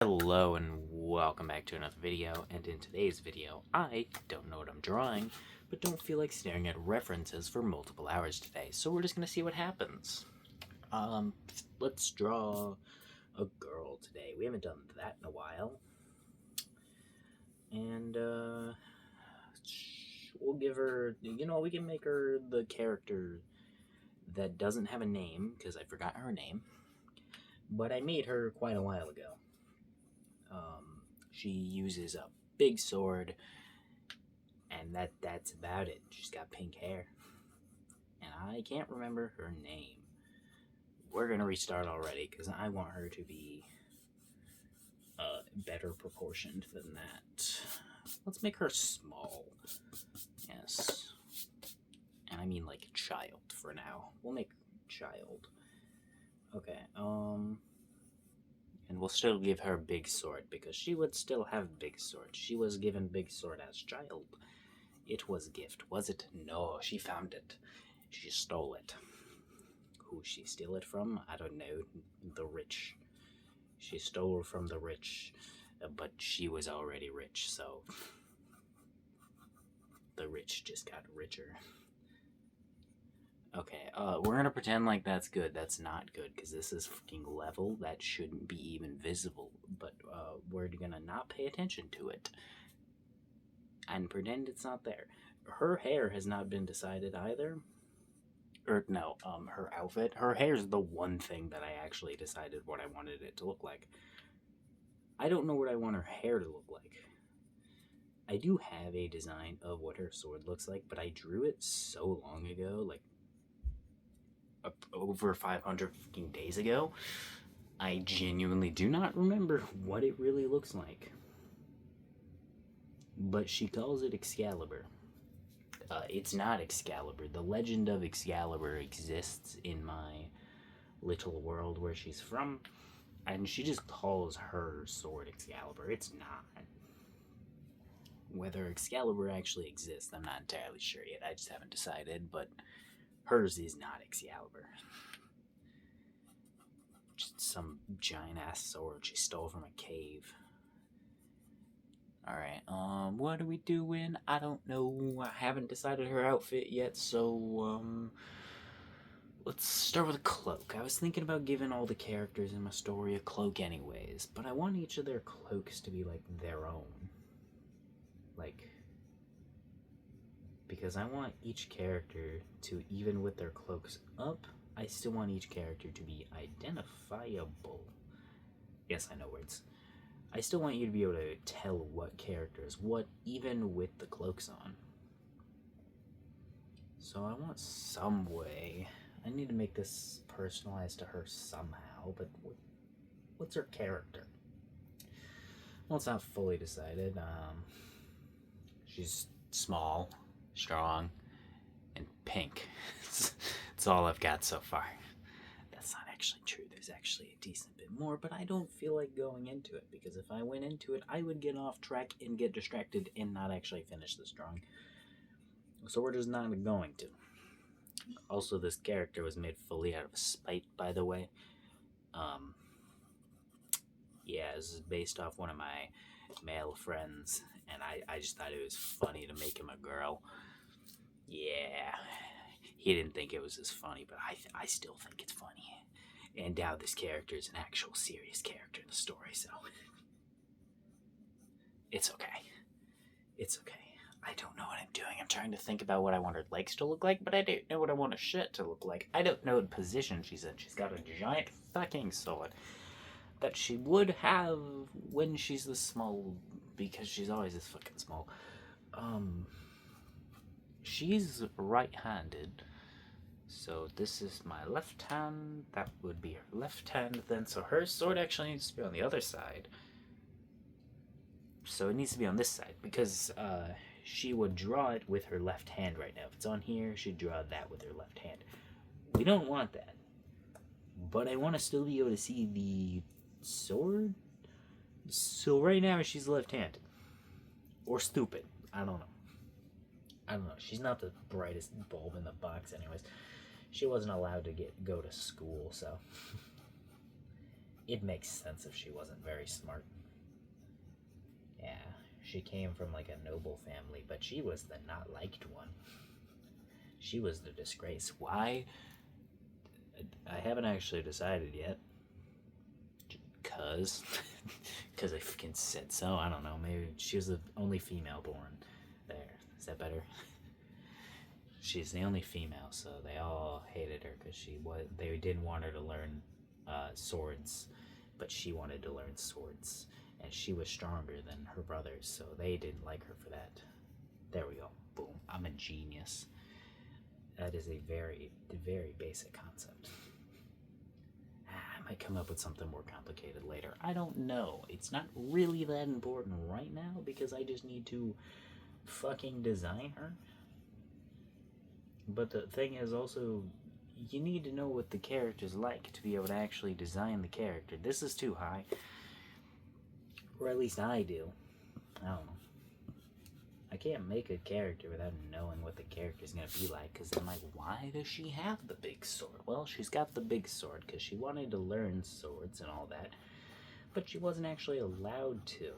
Hello and welcome back to another video, and in today's video, I don't know what I'm drawing, but don't feel like staring at references for multiple hours today, so we're just gonna see what happens. Let's draw a girl today. We haven't done that in a while. And, we'll give her, we can make her the character that doesn't have a name, because I forgot her name, but I made her quite a while ago. She uses a big sword, and that's about it. She's got pink hair, and I can't remember her name. We're gonna restart already because I want her to be better proportioned than that. Let's make her small. Yes, and I mean like a child for now. We'll make child. Okay. And we'll still give her big sword because she would still have big sword. She was given big sword as child. It was a gift, was it? No, she found it. She stole it. Who she steal it from? I don't know. The rich. She stole from the rich, but she was already rich, so the rich just got richer. Okay, we're gonna pretend like that's good. That's not good, because this is freaking level. That shouldn't be even visible, but we're gonna not pay attention to it and pretend it's not there. Her hair has not been decided either. Or no, her outfit. Her hair's the one thing that I actually decided what I wanted it to look like. I don't know what I want her hair to look like. I do have a design of what her sword looks like, but I drew it so long ago, like over 500 fucking days ago. I genuinely do not remember what it really looks like. But she calls it Excalibur. It's not Excalibur. The legend of Excalibur exists in my little world where she's from, and she just calls her sword Excalibur. It's not. Whether Excalibur actually exists, I'm not entirely sure yet. I just haven't decided, but hers is not Excalibur. Just some giant ass sword she stole from a cave. Alright, what are we doing? I don't know. I haven't decided her outfit yet, so, let's start with a cloak. I was thinking about giving all the characters in my story a cloak anyways, but I want each of their cloaks to be, like, their own. Like, because I want each character to, even with their cloaks up, I still want each character to be identifiable. Yes, I know words. I still want you to be able to tell what characters, what, even with the cloaks on. So I want some way. I need to make this personalized to her somehow, but what's her character? Well, it's not fully decided. She's small, strong, and pink. It's all I've got so far. That's not actually true. There's actually a decent bit more, but I don't feel like going into it, because if I went into it, I would get off track and get distracted and not actually finish this drawing. So we're just not going to. Also, this character was made fully out of spite, by the way. Yeah, this is based off one of my male friends, and I just thought it was funny to make him a girl. Yeah, he didn't think it was as funny, but I still think it's funny. And now this character is an actual serious character in the story, so it's okay. It's okay. I don't know what I'm doing. I'm trying to think about what I want her legs to look like, but I don't know what I want her shit to look like. I don't know what position she's in. She's got a giant fucking sword that she would have when she's this small, because she's always this fucking small. She's right-handed, so this is my left hand, that would be her left hand then, so her sword actually needs to be on the other side. So it needs to be on this side, because she would draw it with her left hand right now. If it's on here, she'd draw that with her left hand. We don't want that. But I want to still be able to see the sword. So right now she's left-handed. Or stupid. I don't know. She's not the brightest bulb in the box anyways. She wasn't allowed to go to school, so it makes sense if she wasn't very smart. Yeah, she came from like a noble family, but she was the not liked one. She was the disgrace. Why? I haven't actually decided yet. Cause, cause I fucking said so. I don't know. Maybe she was the only female born. There, is that better? She's the only female, so they all hated her because They didn't want her to learn swords, but she wanted to learn swords, and she was stronger than her brothers, so they didn't like her for that. There we go. Boom. I'm a genius. That is a very, very basic concept. I might come up with something more complicated later. I don't know. It's not really that important right now because I just need to fucking design her. But the thing is also, you need to know what the character's like to be able to actually design the character. This is too high. Or at least I do. I don't know. I can't make a character without knowing what the character's gonna be like, because I'm like, why does she have the big sword? Well, she's got the big sword because she wanted to learn swords and all that, but she wasn't actually allowed to.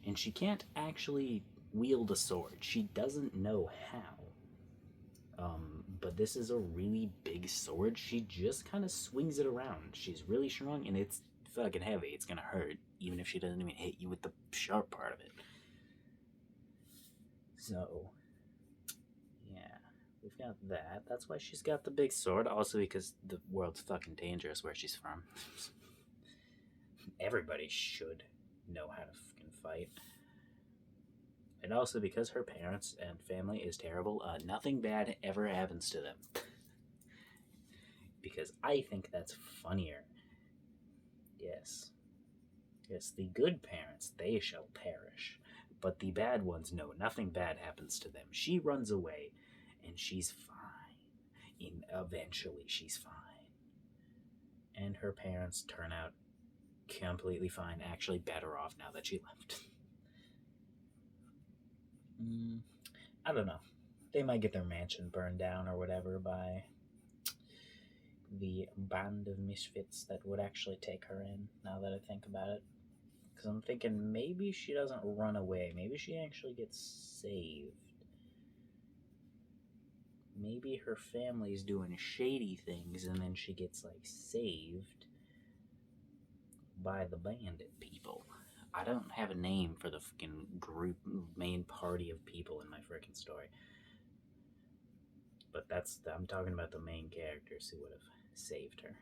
And she can't actually wield a sword. She doesn't know how. But this is a really big sword. She just kind of swings it around. She's really strong, and it's fucking heavy. It's gonna hurt, even if she doesn't even hit you with the sharp part of it. So, yeah, we've got that. That's why she's got the big sword. Also, because the world's fucking dangerous where she's from. Everybody should know how to fucking fight. And also because her parents and family is terrible, nothing bad ever happens to them. Because I think that's funnier. Yes. Yes, the good parents, they shall perish. But the bad ones, no, nothing bad happens to them. She runs away, and she's fine. Eventually, she's fine. And her parents turn out completely fine, actually better off now that she left. I don't know. They might get their mansion burned down or whatever by the band of misfits that would actually take her in, now that I think about it. Because I'm thinking maybe she doesn't run away. Maybe she actually gets saved. Maybe her family's doing shady things and then she gets, like, saved by the bandit people. I don't have a name for the fucking group, main party of people in my freaking story. But I'm talking about the main characters who would have saved her.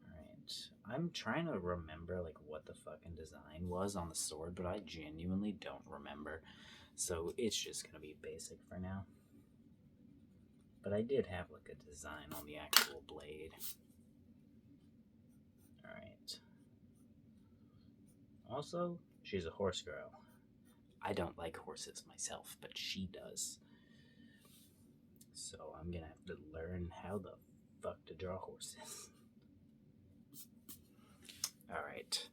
Alright. I'm trying to remember, like, what the fucking design was on the sword, but I genuinely don't remember. So it's just gonna be basic for now. But I did have, like, a design on the actual blade. Alright. Also, she's a horse girl. I don't like horses myself, but she does. So I'm gonna have to learn how the fuck to draw horses. Alright.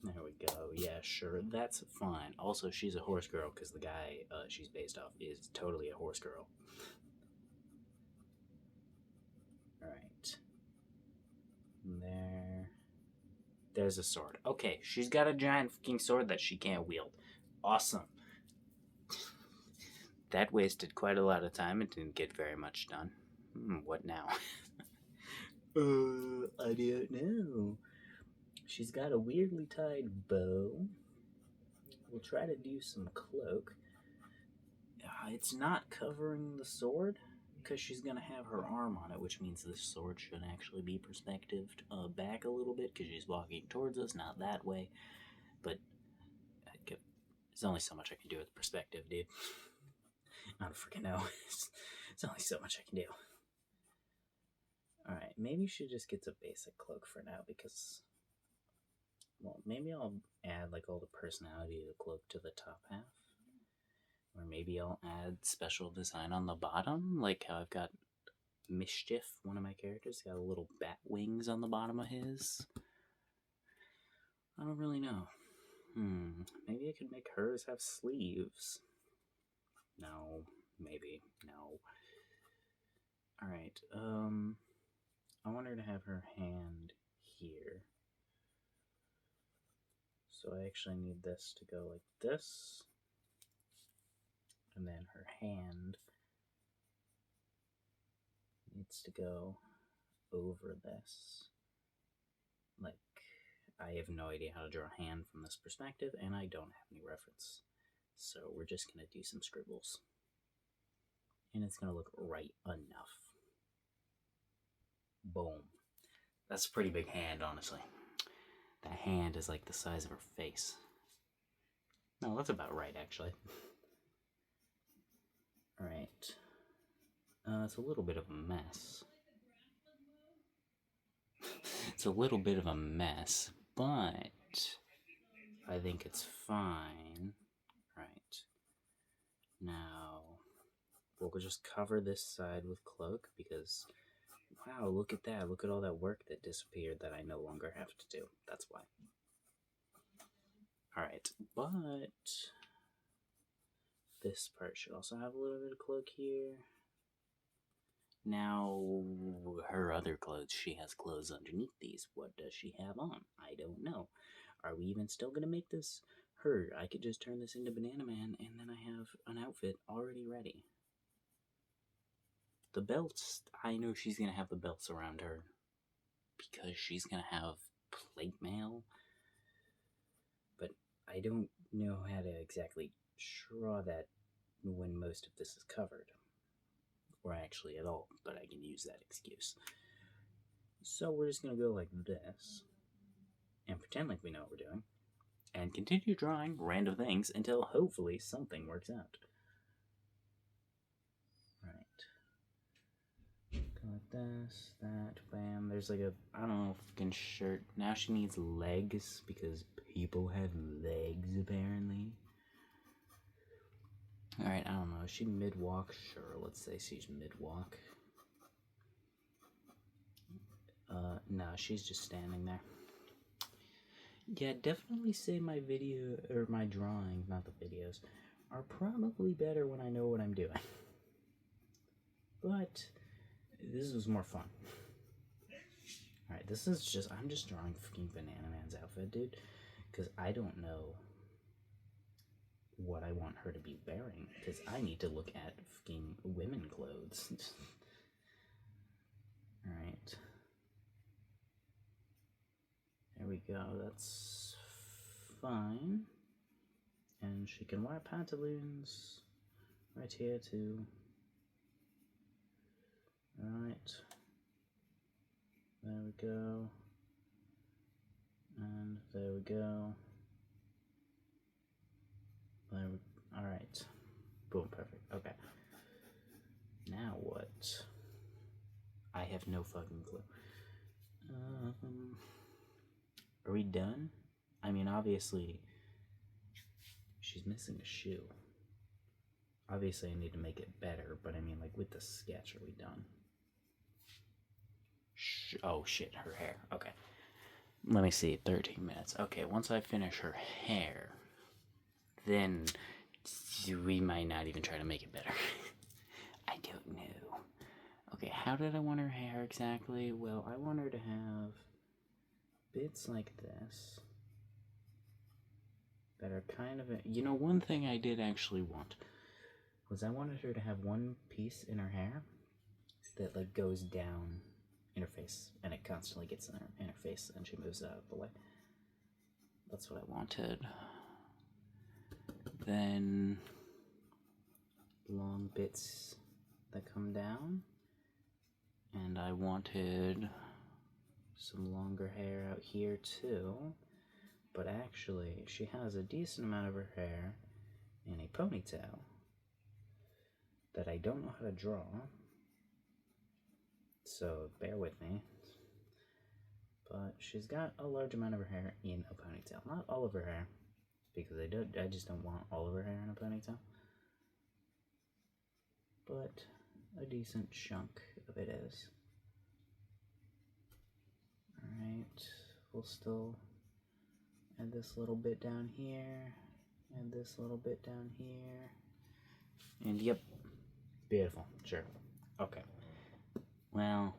There we go. Yeah, sure. That's fine. Also, she's a horse girl because the guy she's based off is totally a horse girl. Alright. There's a sword. Okay, she's got a giant fucking sword that she can't wield. Awesome. That wasted quite a lot of time. It didn't get very much done. What now? I don't know. She's got a weirdly tied bow. We'll try to do some cloak. It's not covering the sword because she's going to have her arm on it, which means the sword should actually be perspectived back a little bit because she's walking towards us, not that way. But there's only so much I can do with perspective, dude. I don't freaking know. There's only so much I can do. Alright, maybe she just gets a basic cloak for now because, well, maybe I'll add, like, all the personality of the cloak to the top half. Or maybe I'll add special design on the bottom, like how I've got Mischief, one of my characters, got a little bat wings on the bottom of his. I don't really know. Maybe I could make hers have sleeves. No, maybe, no. Alright, I want her to have her hand here. So I actually need this to go like this. And then her hand needs to go over this. Like, I have no idea how to draw a hand from this perspective, and I don't have any reference. So we're just going to do some scribbles. And it's going to look right enough. Boom. That's a pretty big hand, honestly. That hand is like the size of her face. No, that's about right, actually. Alright. It's a little bit of a mess. It's a little bit of a mess, but I think it's fine. Right. Now, we'll just cover this side with cloak because, wow, look at that. Look at all that work that disappeared that I no longer have to do. That's why. Alright, but this part should also have a little bit of cloak here. Now, her other clothes, she has clothes underneath these. What does she have on? I don't know. Are we even still going to make this her? I could just turn this into Banana Man, and then I have an outfit already ready. The belts, I know she's going to have the belts around her because she's going to have plate mail. But I don't know how to exactly draw that when most of this is covered. Or actually at all, but I can use that excuse. So we're just going to go like this, and pretend like we know what we're doing, and continue drawing random things until hopefully something works out. Right. Go like this, that, bam. There's like a, I don't know, fucking shirt. Now she needs legs, because people have legs, apparently. Alright, I don't know. Is she mid-walk? Sure, let's say she's mid-walk. No, she's just standing there. Yeah, definitely say my video, or my drawings, not the videos, are probably better when I know what I'm doing. But this was more fun. Alright, this is just, I'm just drawing fucking Banana Man's outfit, dude. Because I don't know what I want her to be wearing. Because I need to look at fucking women clothes. Alright. There we go, that's fine. And she can wear pantaloons right here too. Alright. There we go. And there we go. Alright. Boom, perfect. Okay. Now what? I have no fucking clue. Are we done? I mean, obviously, she's missing a shoe. Obviously, I need to make it better, but I mean, like, with the sketch, are we done? Oh, shit, her hair. Okay. Let me see, 13 minutes. Okay, once I finish her hair, then we might not even try to make it better. I don't know. Okay, how did I want her hair exactly? Well, I want her to have bits like this that are kind of you know, one thing I did actually want was I wanted her to have one piece in her hair that like goes down in her face, and it constantly gets in her face, and she moves it out of the way. That's what I wanted. Then long bits that come down, and I wanted some longer hair out here too. But actually, she has a decent amount of her hair in a ponytail that I don't know how to draw, so bear with me. But she's got a large amount of her hair in a ponytail. Not all of her hair, because I just don't want all of her hair in a ponytail. But a decent chunk of it is. Alright, we'll still add this little bit down here, and this little bit down here. And yep, beautiful, sure. Okay. Well,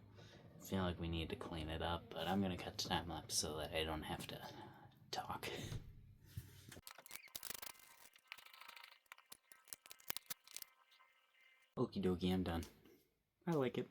feel like we need to clean it up, but I'm gonna cut the time lapse so that I don't have to talk. Okie dokie, I'm done. I like it.